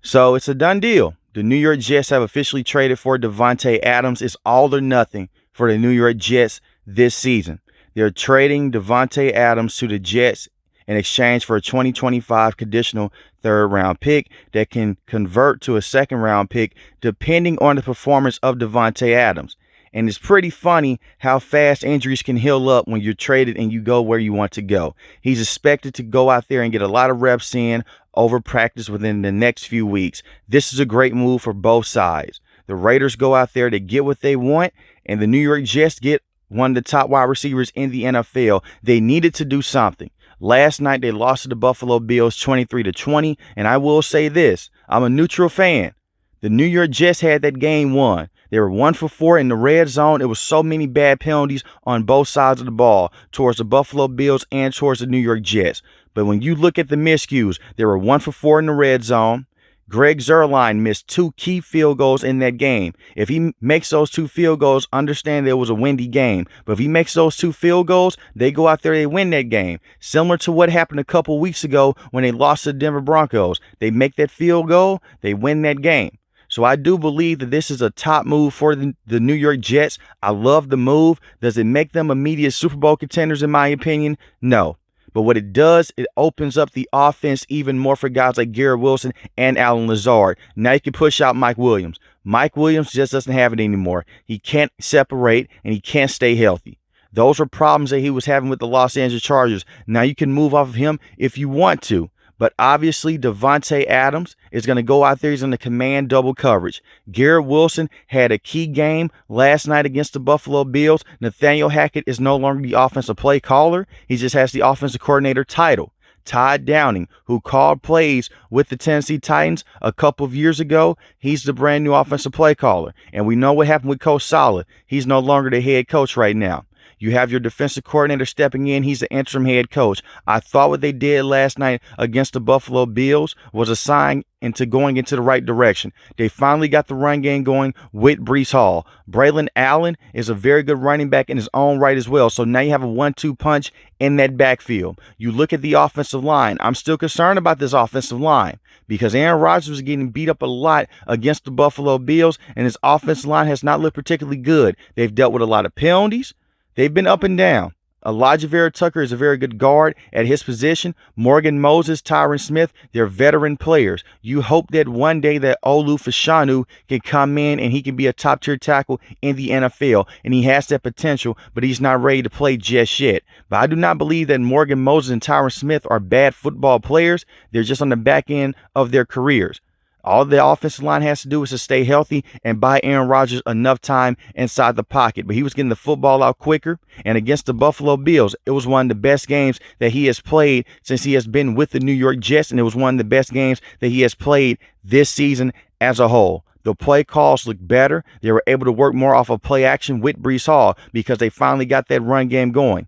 So it's a done deal. The New York Jets have officially traded for Davante Adams. It's all or nothing for the New York Jets this season. They're trading Davante Adams to the Jets in exchange for a 2025 conditional third-round pick that can convert to a second-round pick depending on the performance of Davante Adams. And it's pretty funny how fast injuries can heal up when you're traded and you go where you want to go. He's expected to go out there and get a lot of reps in over practice within the next few weeks. This is a great move for both sides. The Raiders go out there to get what they want, and the New York Jets get one of the top wide receivers in the NFL. They needed to do something. Last night, they lost to the Buffalo Bills 23-20, and I will say this. I'm a neutral fan. The New York Jets had that game won. They were 1 for 4 in the red zone. It was so many bad penalties on both sides of the ball towards the Buffalo Bills and towards the New York Jets. But when you look at the miscues, they were 1 for 4 in the red zone. Greg Zuerlein missed 2 key field goals in that game. If he makes those 2 field goals, understand it was a windy game. But if he makes those 2 field goals, they go out there, they win that game. Similar to what happened a couple weeks ago when they lost to the Denver Broncos. They make that field goal, they win that game. So I do believe that this is a top move for the New York Jets. I love the move. Does it make them immediate Super Bowl contenders in my opinion? No. But what it does, it opens up the offense even more for guys like Garrett Wilson and Allen Lazard. Now you can push out Mike Williams. Mike Williams just doesn't have it anymore. He can't separate and he can't stay healthy. Those were problems that he was having with the Los Angeles Chargers. Now you can move off of him if you want to. But obviously, Davante Adams is going to go out there. He's going to command double coverage. Garrett Wilson had a key game last night against the Buffalo Bills. Nathaniel Hackett is no longer the offensive play caller. He just has the offensive coordinator title. Todd Downing, who called plays with the Tennessee Titans a couple of years ago, he's the brand new offensive play caller. And we know what happened with Coach Saleh. He's no longer the head coach right now. You have your defensive coordinator stepping in. He's the interim head coach. I thought what they did last night against the Buffalo Bills was a sign into going into the right direction. They finally got the run game going with Breece Hall. Braylon Allen is a very good running back in his own right as well. So now you have a 1-2 punch in that backfield. You look at the offensive line. I'm still concerned about this offensive line because Aaron Rodgers was getting beat up a lot against the Buffalo Bills, and his offensive line has not looked particularly good. They've dealt with a lot of penalties. They've been up and down. Elijah Vera Tucker is a very good guard at his position. Morgan Moses, Tyron Smith, they're veteran players. You hope that one day that Olu Fashanu can come in and he can be a top-tier tackle in the NFL. And he has that potential, but he's not ready to play just yet. But I do not believe that Morgan Moses and Tyron Smith are bad football players. They're just on the back end of their careers. All the offensive line has to do is to stay healthy and buy Aaron Rodgers enough time inside the pocket. But he was getting the football out quicker. And against the Buffalo Bills, it was one of the best games that he has played since he has been with the New York Jets. And it was one of the best games that he has played this season as a whole. The play calls look better. They were able to work more off of play action with Breece Hall because they finally got that run game going.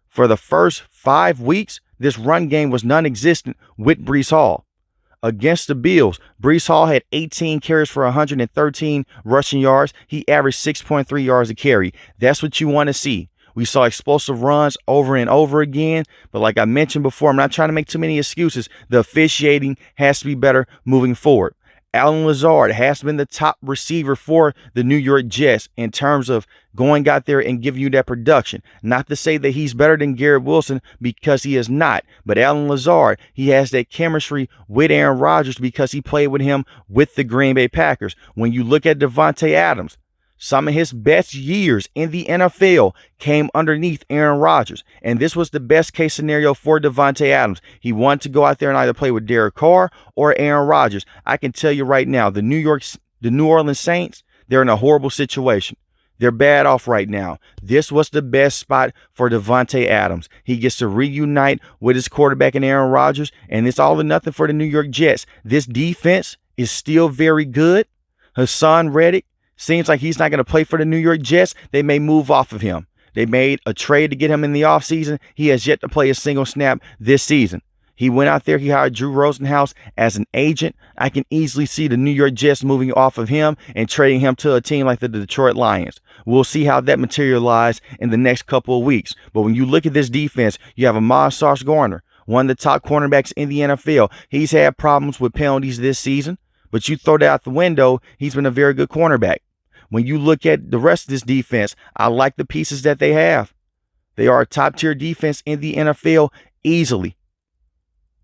For the first 5 weeks, this run game was non-existent with Breece Hall. Against the Bills, Breece Hall had 18 carries for 113 rushing yards. He averaged 6.3 yards a carry. That's what you want to see. We saw explosive runs over and over again. But like I mentioned before, I'm not trying to make too many excuses. The officiating has to be better moving forward. Allen Lazard has been the top receiver for the New York Jets in terms of going out there and giving you that production. Not to say that he's better than Garrett Wilson because he is not. But Allen Lazard, he has that chemistry with Aaron Rodgers because he played with him with the Green Bay Packers. When you look at Davante Adams, some of his best years in the NFL came underneath Aaron Rodgers. And this was the best case scenario for Davante Adams. He wanted to go out there and either play with Derek Carr or Aaron Rodgers. I can tell you right now, the New Orleans Saints, they're in a horrible situation. They're bad off right now. This was the best spot for Davante Adams. He gets to reunite with his quarterback and Aaron Rodgers, and it's all or nothing for the New York Jets. This defense is still very good. Hassan Reddick seems like he's not going to play for the New York Jets. They may move off of him. They made a trade to get him in the offseason. He has yet to play a single snap this season. He went out there. He hired Drew Rosenhaus as an agent. I can easily see the New York Jets moving off of him and trading him to a team like the Detroit Lions. We'll see how that materializes in the next couple of weeks. But when you look at this defense, you have Ahmad Sauce Gardner, one of the top cornerbacks in the NFL. He's had problems with penalties this season. But you throw that out the window, he's been a very good cornerback. When you look at the rest of this defense, I like the pieces that they have. They are a top-tier defense in the NFL easily.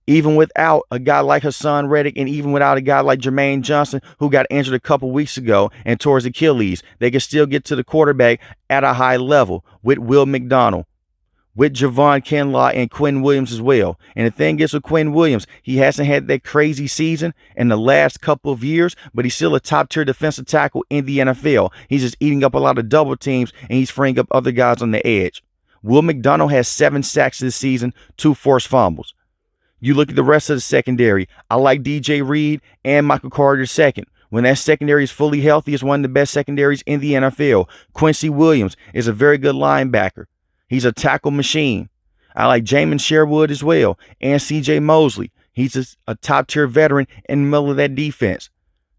Even without a guy like Hassan Reddick and even without a guy like Jermaine Johnson, who got injured a couple weeks ago and tore his Achilles, they can still get to the quarterback at a high level with Will McDonald, with Javon Kinlaw and Quinn Williams as well. And the thing is with Quinn Williams, he hasn't had that crazy season in the last couple of years, but he's still a top-tier defensive tackle in the NFL. He's just eating up a lot of double teams, and he's freeing up other guys on the edge. Will McDonald has 7 sacks this season, 2 forced fumbles. You look at the rest of the secondary. I like DJ Reed and Michael Carter II. When that secondary is fully healthy, it's one of the best secondaries in the NFL. Quincy Williams is a very good linebacker. He's a tackle machine. I like Jamin Sherwood as well, and CJ Mosley. He's a top-tier veteran in the middle of that defense.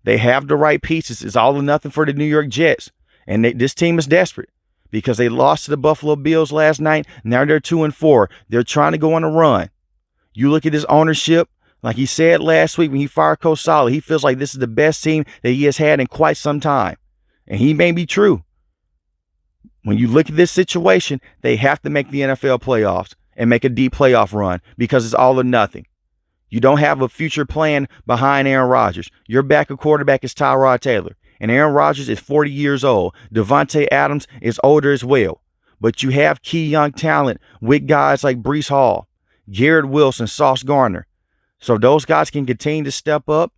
They have the right pieces. It's all or nothing for the New York Jets. And this team is desperate because they lost to the Buffalo Bills last night. Now they're 2-4. They're trying to go on a run. You look at his ownership, like he said last week when he fired Coach Solid, he feels like this is the best team that he has had in quite some time. And he may be true. When you look at this situation, they have to make the NFL playoffs and make a deep playoff run because it's all or nothing. You don't have a future plan behind Aaron Rodgers. Your backup quarterback is Tyrod Taylor, and Aaron Rodgers is 40 years old. Davante Adams is older as well. But you have key young talent with guys like Breece Hall, Garrett Wilson, Sauce Gardner. So those guys can continue to step up.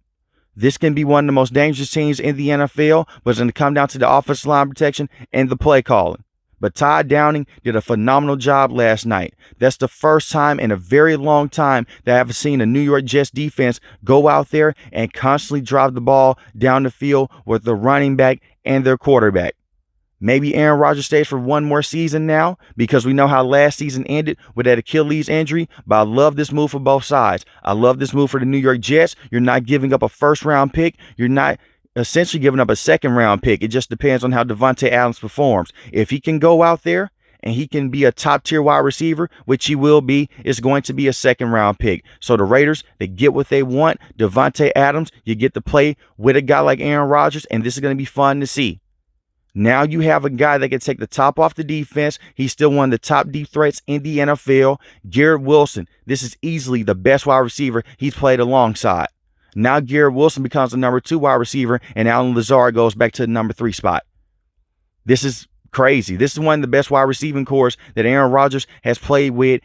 This can be one of the most dangerous teams in the NFL, but it's going to come down to the offensive line protection and the play calling. But Ty Downing did a phenomenal job last night. That's the first time in a very long time that I've seen a New York Jets defense go out there and constantly drive the ball down the field with the running back and their quarterback. Maybe Aaron Rodgers stays for one more season now because we know how last season ended with that Achilles injury. But I love this move for both sides. I love this move for the New York Jets. You're not giving up a first-round pick. You're not essentially giving up a second-round pick. It just depends on how Davante Adams performs. If he can go out there and he can be a top-tier wide receiver, which he will be, it's going to be a second-round pick. So the Raiders, they get what they want. Davante Adams, you get to play with a guy like Aaron Rodgers, and this is going to be fun to see. Now you have a guy that can take the top off the defense. He's still one of the top deep threats in the NFL. Garrett Wilson, this is easily the best wide receiver he's played alongside. Now Garrett Wilson becomes the number 2 wide receiver, and Allen Lazard goes back to the number 3 spot. This is crazy. This is one of the best wide receiving cores that Aaron Rodgers has played with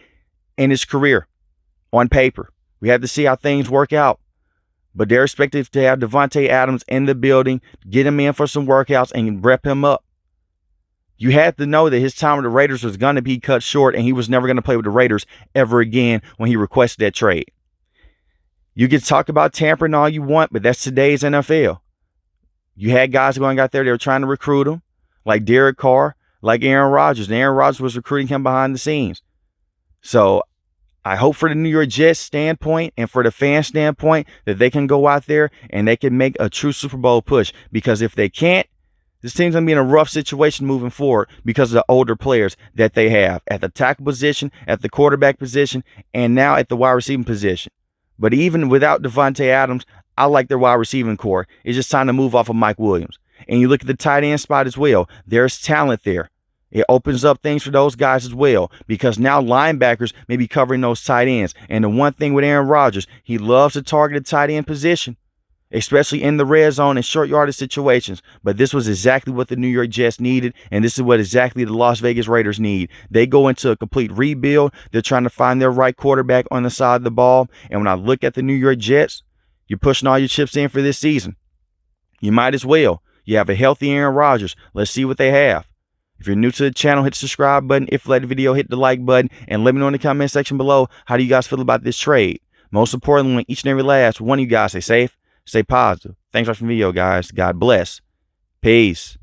in his career on paper. We have to see how things work out. But they're expected to have Davante Adams in the building, get him in for some workouts, and rep him up. You had to know that his time with the Raiders was going to be cut short, and he was never going to play with the Raiders ever again when he requested that trade. You can talk about tampering all you want, but that's today's NFL. You had guys going out there, they were trying to recruit him, like Derek Carr, like Aaron Rodgers. And Aaron Rodgers was recruiting him behind the scenes. So I hope for the New York Jets standpoint and for the fan standpoint that they can go out there and they can make a true Super Bowl push. Because if they can't, this team's going to be in a rough situation moving forward because of the older players that they have at the tackle position, at the quarterback position, and now at the wide receiving position. But even without Davante Adams, I like their wide receiving core. It's just time to move off of Mike Williams. And you look at the tight end spot as well. There's talent there. It opens up things for those guys as well because now linebackers may be covering those tight ends. And the one thing with Aaron Rodgers, he loves to target the tight end position, especially in the red zone and short yardage situations. But this was exactly what the New York Jets needed, and this is what exactly the Las Vegas Raiders need. They go into a complete rebuild. They're trying to find their right quarterback on the side of the ball. And when I look at the New York Jets, you're pushing all your chips in for this season. You might as well. You have a healthy Aaron Rodgers. Let's see what they have. If you're new to the channel, hit the subscribe button. If you like the video, hit the like button. And let me know in the comment section below, how do you guys feel about this trade? Most importantly, when each and every last one of you guys stay safe, stay positive. Thanks for watching the video, guys. God bless. Peace.